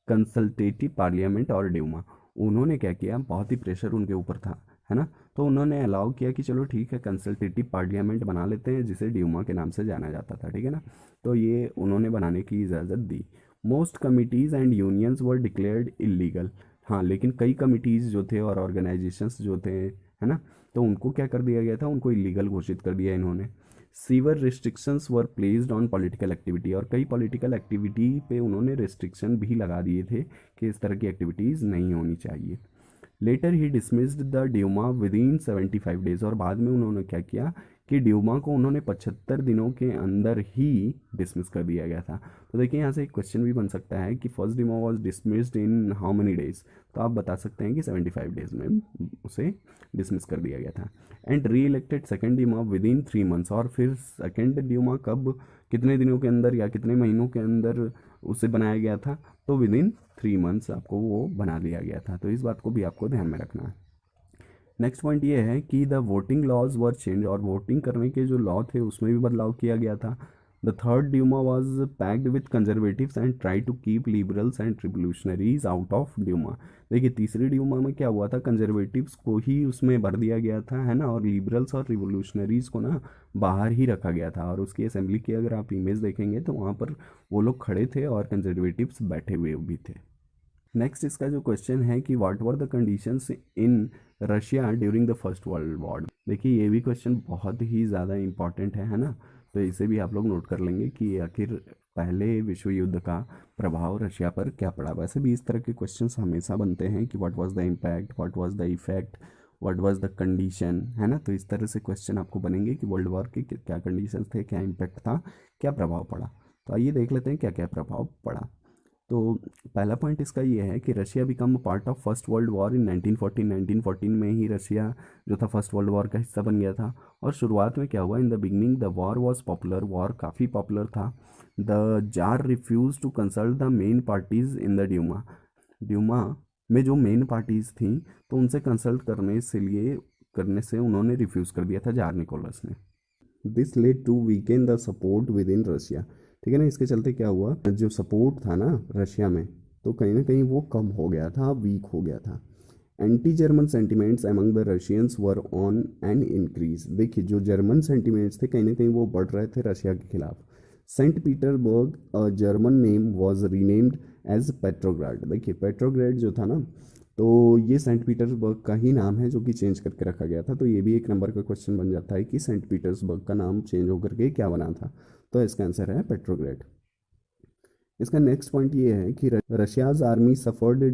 consultative parliament और ड्यूमा। उन्होंने क्या किया, बहुत ही प्रेशर उनके ऊपर था, है ना, तो उन्होंने अलाउ किया कि चलो ठीक है कंसल्टेटिव पार्लियामेंट बना लेते हैं, जिसे ड्यूमा के नाम से जाना जाता था, ठीक है ना। तो ये उन्होंने बनाने की इजाज़त दी। Most committees and unions were declared illegal. हाँ लेकिन कई कमिटीज़ जो थे और ऑर्गेनाइजेशंस जो थे, है ना, तो उनको क्या कर दिया गया था, उनको इलीगल घोषित कर दिया इन्होंने। Sewer restrictions were placed on political activity, और कई पॉलिटिकल एक्टिविटी पे उन्होंने रिस्ट्रिक्शन भी लगा दिए थे कि इस तरह की एक्टिविटीज़ नहीं होनी चाहिए। Later he dismissed the Duma within 75 days, और बाद में उन्होंने क्या किया कि ड्यूमा को उन्होंने 75 दिनों के अंदर ही डिसमिस कर दिया गया था। तो देखिए यहाँ से एक क्वेश्चन भी बन सकता है कि first Duma was dismissed in how many days, तो आप बता सकते हैं कि 75 डेज में उसे डिसमिस कर दिया गया था। And reelected second Duma within 3 months, और फिर सेकेंड ड्यूमा कब, कितने दिनों के अंदर या कितने महीनों के अंदर उसे बनाया गया था, तो विद इन 3 मंथ्स आपको वो बना लिया गया था। तो इस बात को भी आपको ध्यान में रखना है। नेक्स्ट पॉइंट ये है कि the voting laws were change, और वोटिंग करने के जो लॉ थे उसमें भी बदलाव किया गया था। The third Duma was packed with conservatives and try to keep liberals and revolutionaries out of Duma. देखिए तीसरी ड्यूमा में क्या हुआ था, कंजर्वेटिव्स को ही उसमें भर दिया गया था, है ना, और लिबरल्स और रिवोल्यूशनरीज को ना बाहर ही रखा गया था। और उसकी असेंबली की अगर आप इमेज देखेंगे तो वहाँ पर वो लोग खड़े थे और कंजर्वेटिव्स बैठे हुए भी थे। नेक्स्ट इसका जो क्वेश्चन है कि what were the conditions in Russia during the first World war. देखिए ये भी क्वेश्चन बहुत ही ज़्यादा इंपॉर्टेंट है ना, तो इसे भी आप लोग नोट कर लेंगे कि आखिर पहले विश्व युद्ध का प्रभाव रशिया पर क्या पड़ा। वैसे भी इस तरह के क्वेश्चंस हमेशा बनते हैं कि what was the impact, what was the effect, what was the condition, है ना। तो इस तरह से क्वेश्चन आपको बनेंगे कि वर्ल्ड वॉर के क्या कंडीशन थे, क्या इम्पैक्ट था, क्या प्रभाव पड़ा। तो आइए देख लेते हैं क्या क्या प्रभाव पड़ा। तो पहला पॉइंट इसका ये है कि Russia become part of first World war in 1914। 1914 में ही रशिया जो था फर्स्ट वर्ल्ड वॉर का हिस्सा बन गया था। और शुरुआत में क्या हुआ, in the beginning the war was popular, war काफ़ी पॉपुलर था। The Tsar refuse to consult the main parties in the Duma. Duma में जो मेन पार्टीज थी तो उनसे कंसल्ट करने से उन्होंने रिफ्यूज़ कर दिया था जार निकोलस ने। This led to weaken the support within Russia. ठीक है ना, इसके चलते क्या हुआ, जो सपोर्ट था ना रशिया में तो कहीं ना कहीं वो कम हो गया था, वीक हो गया था। Anti German sentiments among the Russians were on an increase. देखिए जो जर्मन सेंटिमेंट्स थे कहीं ना कहीं वो बढ़ रहे थे रशिया के खिलाफ। Saint Petersburg a German name was renamed as Petrograd. देखिए पेट्रोग्राड जो था ना तो ये सेंट पीटर्सबर्ग का ही नाम है जो कि चेंज करके रखा गया था। तो ये भी एक नंबर का क्वेश्चन बन जाता है कि सेंट पीटर्सबर्ग का नाम चेंज होकर के क्या बना था। तो इसका आंसर है पेट्रोग्रेड। इसका नेक्स्ट पॉइंट ये है कि Russia's army suffered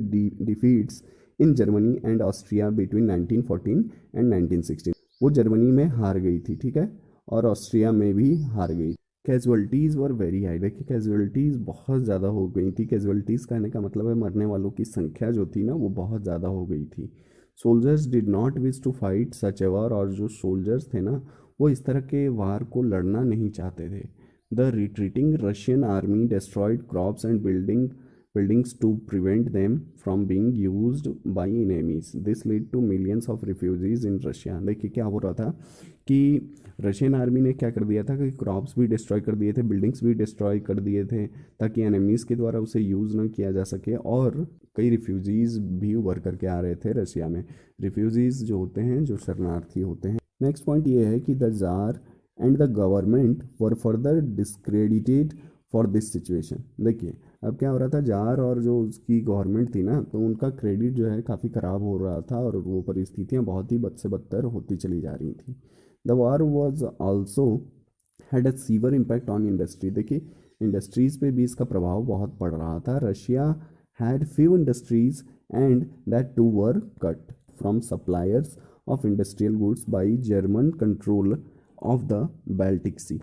defeats in Germany and Austria between 1914 and 1916। वो जर्मनी में हार गई थी, ठीक है, और ऑस्ट्रिया में भी हार गई। Casualties were very high. देखिए कैजुअलिटीज़ बहुत ज़्यादा हो गई थी। कैजुअलिटीज़ कहने का मतलब है मरने वालों की संख्या जो थी ना वो बहुत ज़्यादा हो गई थी। Soldiers did not wish to fight such a war. और जो सोल्जर्स थे ना वो इस तरह के वार को लड़ना नहीं चाहते थे। The retreating Russian army destroyed crops and buildings to prevent them from being used by enemies. This led to millions of refugees in Russia. देखिए क्या हो रहा था कि रशियन आर्मी ने क्या कर दिया था कि क्रॉप्स भी डिस्ट्रॉय कर दिए थे, बिल्डिंग्स भी डिस्ट्रॉय कर दिए थे ताकि एनिमीज़ के द्वारा उसे यूज़ ना किया जा सके। और कई रिफ्यूजीज़ भी उभर करके आ रहे थे रशिया में। रिफ्यूजीज़ जो होते हैं जो शरणार्थी होते हैं। नेक्स्ट पॉइंट ये है कि the jar and the government were further discredited for this situation. देखिए अब क्या हो रहा था, जार और जो उसकी गवर्नमेंट थी ना तो उनका क्रेडिट जो है काफ़ी ख़राब हो रहा था और वो परिस्थितियाँ बहुत ही बद से बदतर होती चली जा रही थी। The war was also had a severe impact on industry. देखिए इंडस्ट्रीज़ पे भी इसका प्रभाव बहुत पड़ रहा था। Russia had few industries and that too were cut from suppliers of industrial goods by German control of the Baltic Sea.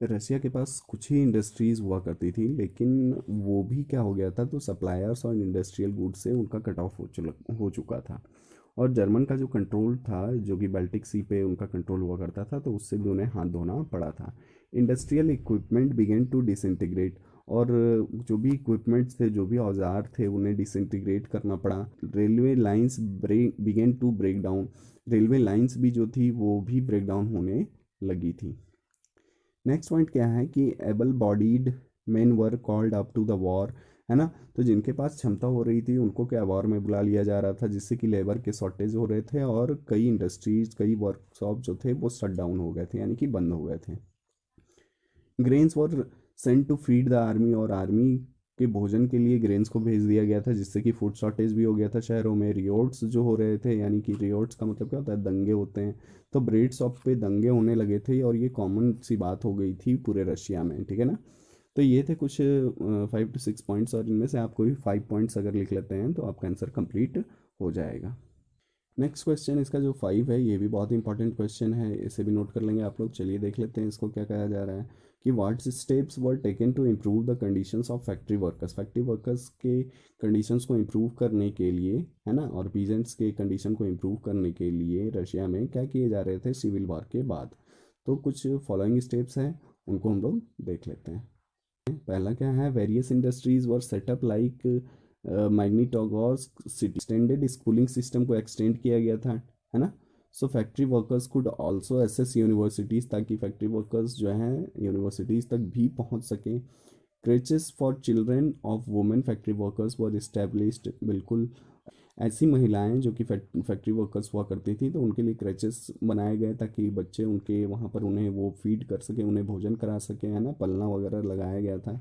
Russia के पास कुछ ही इंडस्ट्रीज़ हुआ करती थी लेकिन वो भी क्या हो गया था, तो सप्लायर्स और इंडस्ट्रियल गुड्स से उनका कट ऑफ हो चुका था। और जर्मन का जो कंट्रोल था जो कि बाल्टिक सी पे उनका कंट्रोल हुआ करता था तो उससे भी उन्हें हाथ धोना पड़ा था। Industrial equipment began to disintegrate. और जो भी इक्विपमेंट्स थे, जो भी औजार थे, उन्हें डिसइंटीग्रेट करना पड़ा। Railway lines began to break down. Railway lines भी जो थी वो भी ब्रेक डाउन होने लगी थी। नेक्स्ट पॉइंट क्या है कि able bodied men were called up to the war, है ना। तो जिनके पास क्षमता हो रही थी उनको क्या वॉर में बुला लिया जा रहा था, जिससे कि लेबर के शॉर्टेज हो रहे थे और कई इंडस्ट्रीज कई वर्कशॉप जो थे वो शट डाउन हो गए थे, यानी कि बंद हो गए थे। Grains were sent to feed the army. और आर्मी के भोजन के लिए ग्रेन्स को भेज दिया गया था, जिससे कि फूड शॉर्टेज भी हो गया था शहरों में। रियोट्स जो हो रहे थे, यानी कि रियोट्स का मतलब क्या होता है, दंगे होते हैं। तो ब्रेड शॉप पे दंगे होने लगे थे और ये कॉमन सी बात हो गई थी पूरे रशिया में, ठीक है ना। तो ये थे कुछ 5 to 6 पॉइंट्स और इनमें से आप कोई 5 पॉइंट्स अगर लिख लेते हैं तो आपका आंसर कंप्लीट हो जाएगा। नेक्स्ट क्वेश्चन इसका जो 5 है ये भी बहुत इंपॉर्टेंट क्वेश्चन है, इसे भी नोट कर लेंगे आप लोग। चलिए देख लेते हैं इसको क्या कहा जा रहा है कि what steps were taken to improve the conditions of factory workers. Factory workers के कंडीशंस को इम्प्रूव करने के लिए, है ना, और पीजेंट्स के कंडीशन को इम्प्रूव करने के लिए रशिया में क्या किए जा रहे थे सिविल वॉर के बाद। तो कुछ फॉलोइंग स्टेप्स हैं उनको हम लोग देख लेते हैं। पहला क्या है, various industries were set up like Magnitogorsk city. Extended schooling system को एक्सटेंड किया गया था, है ना। So factory workers could also access universities, ताकि फैक्ट्री वर्कर्स जो हैं यूनिवर्सिटीज़ तक भी पहुंच सकें। Creches for children of women factory workers were established, बिल्कुल ऐसी महिलाएं जो कि फैक्ट्री वर्कर्स हुआ करती थी तो उनके लिए क्रेचेस बनाए गए ताकि बच्चे उनके वहाँ पर उन्हें वो फीड कर सकें, उन्हें भोजन करा सकें, है ना, पलना वगैरह लगाया गया था।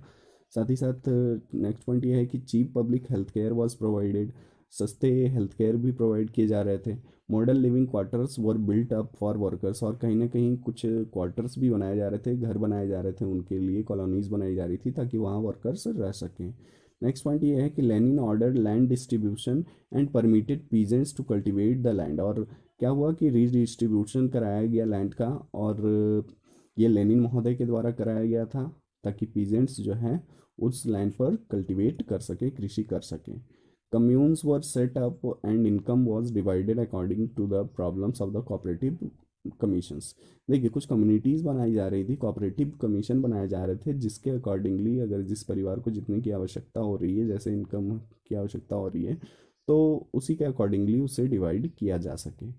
साथ ही साथ नेक्स्ट पॉइंट ये है कि cheap public health care was provided, सस्ते हेल्थ केयर भी प्रोवाइड किए जा रहे थे। Model living quarters were built up for workers, और कहीं ना कहीं कुछ क्वार्टर्स भी बनाए जा रहे थे, घर बनाए जा रहे थे उनके लिए, कॉलोनीज़ बनाई जा रही थी ताकि वहाँ वर्कर्स रह सकें। नेक्स्ट पॉइंट ये है कि Lenin order land distribution and permitted peasants to cultivate the land, और क्या हुआ कि रीडिस्ट्रीब्यूशन कराया गया लैंड का, और ये लेनिन महोदय के द्वारा कराया गया था ताकि पीजेंट्स जो हैं उस लैंड पर कल्टिवेट कर सके, कृषि कर सकें। Communes were set up and income was divided according to the problems of the cooperative commissions. देखिए कुछ कम्युनिटीज़ बनाई जा रही थी, कोऑपरेटिव कमीशन बनाए जा रहे थे, जिसके अकॉर्डिंगली अगर जिस परिवार को जितने की आवश्यकता हो रही है, जैसे इनकम की आवश्यकता हो रही है, तो उसी के अकॉर्डिंगली उसे डिवाइड किया जा सके।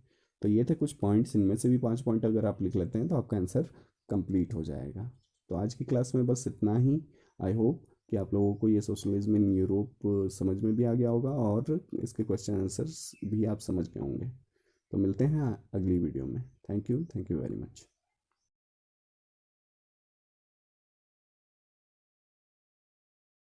तो ये थे कुछ पॉइंट्स, इनमें से भी 5 पॉइंट अगर आप लिख लेते हैं तो आपका आंसर कंप्लीट हो जाएगा। तो आज की क्लास में बस इतना ही। आई होप कि आप लोगों को ये सोशलिज्म इन यूरोप समझ में भी आ गया होगा और इसके क्वेश्चन आंसर्स भी आप समझ गए होंगे। तो मिलते हैं अगली वीडियो में। Thank you very much.